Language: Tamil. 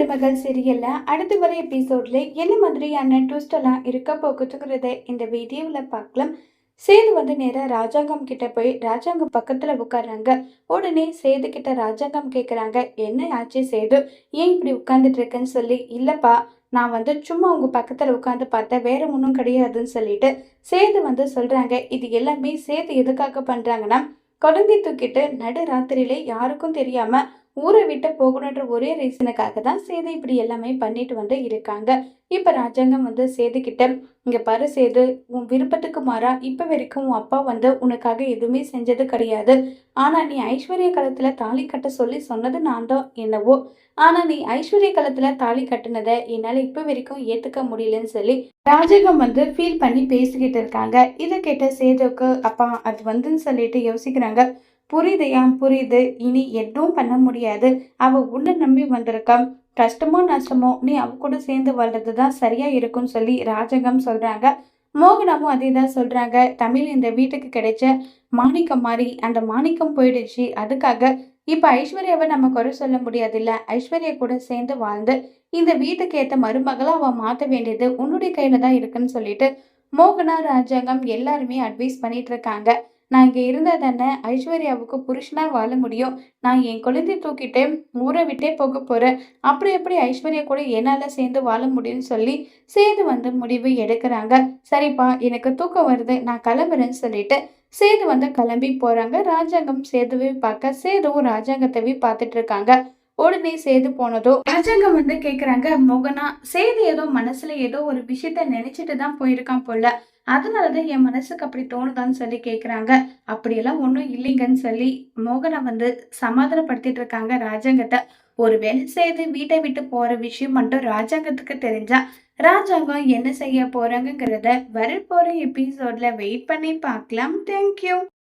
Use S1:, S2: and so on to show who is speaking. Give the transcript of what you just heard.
S1: மருமகள் சீரியல்ல அடுத்து வர எபிசோட்ல என்ன மாதிரியான ட்விஸ்ட் எல்லாம் இருக்க போகுதுங்கிறத இந்த வீடியோல பார்க்கலாம். சேது நேரா ராஜாங்கம் கிட்ட போய் ராஜாங்கம் பக்கத்துல உட்கார்றாங்க. உடனே சேது கிட்ட ராஜாங்கம் கேக்குறாங்க, என்ன ஆச்சு சேது, ஏன் இப்படி உட்கார்ந்துட்டு இருக்கேன்னு சொல்லி. இல்லப்பா, நான் சும்மா உங்க பக்கத்துல உட்கார்ந்து பார்த்தேன், வேற ஒன்றும் கிடையாதுன்னு சொல்லிட்டு சேது சொல்றாங்க. இது எல்லாமே சேது எதுக்காக பண்றாங்கன்னா, குழந்தை தூக்கிட்டு நடு ராத்திரியில யாருக்கும் தெரியாம ஊரை விட்டு போகணுன்ற ஒரே ரீசனுக்காக தான் சேது இப்படி எல்லாமே பண்ணிட்டு இருக்காங்க. இப்ப ராஜாங்கம் சேது கிட்ட, இங்க பாரு சேது, உன் விருப்பத்துக்கு மாறா இப்ப வரைக்கும் உன் அப்பா உனக்காக எதுவுமே செஞ்சது கிடையாது. ஆனா நீ ஐஸ்வர்ய காலத்துல தாலி கட்ட சொல்லி சொன்னது நான் தான் என்னவோ. ஆனா நீ ஐஸ்வர்ய காலத்துல தாலி கட்டுனத என்னால இப்ப வரைக்கும் ஏத்துக்க முடியலன்னு சொல்லி ராஜாங்கம் ஃபீல் பண்ணி பேசிக்கிட்டு இருக்காங்க. இதை கேட்ட சேதுக்கு அப்பா அது சொல்லிட்டு யோசிக்கிறாங்க. புரியுதுயா, புரியுது. இனி எதுவும் பண்ண முடியாது. அவ உன்னை நம்பி வந்திருக்கா. கஷ்டமோ நஷ்டமோ நீ அவ கூட சேர்ந்து வாழ்றதுதான் சரியா இருக்கும்னு சொல்லி ராஜகம் சொல்றாங்க. மோகனாவும் அதே தான் சொல்றாங்க. தமிழ் இந்த வீட்டுக்கு கிடைச்ச மாணிக்கம் மாதிரி அந்த மாணிக்கம் போயிடுச்சு. அதுக்காக இப்ப ஐஸ்வர்யாவை நம்ம குறை சொல்ல முடியாது இல்ல. ஐஸ்வர்யா கூட சேர்ந்து வாழ்ந்து இந்த வீட்டுக்கு ஏத்த மருமகளா அவ மாத்த வேண்டியது உன்னுடைய கையில தான் இருக்குன்னு சொல்லிட்டு மோகனா ராஜாங்கம் எல்லாருமே அட்வைஸ் பண்ணிட்டு இருக்காங்க. நான் இங்க இருந்தா தானே ஐஸ்வர்யாவுக்கு புருஷனா வாழ முடியும். நான் என் குழந்தைய தூக்கிட்டு ஊரை விட்டே போக போறேன். அப்படி எப்படி ஐஸ்வர்யா கூட என்னால சேர்ந்து வாழ முடியும்னு சொல்லி சேது முடிவு எடுக்கிறாங்க. சரிப்பா, எனக்கு தூக்கம் வருது, நான் கிளம்புறேன்னு சொல்லிட்டு சேது கிளம்பி போறாங்க. ராஜாங்கம் சேதுவை பார்க்க சேதுவும் ராஜாங்கத்தவே பார்த்துட்டு இருக்காங்க. உடனே சேது போனதும் ராஜாங்கம் கேக்குறாங்க, மோகனா, சேது ஏதோ மனசுல ஏதோ ஒரு விஷயத்த நினைச்சிட்டு தான் போயிருக்கான் போல. அதனாலதான் என் மனசுக்கு அப்படி தோணுதான்னு சொல்லி கேக்குறாங்க. அப்படியெல்லாம் ஒண்ணும் இல்லைங்கன்னு சொல்லி மோகனா சமாதானப்படுத்திட்டு இருக்காங்க ராஜாங்கத்தை. ஒருவேளை சேது வீட்டை விட்டு போற விஷயம் மட்டும் ராஜாங்கத்துக்கு தெரிஞ்சா ராஜாங்கம் என்ன செய்ய போறாங்கிறத வரப்போற எபிசோட்ல வெயிட் பண்ணி பார்க்கலாம். தேங்க்யூ.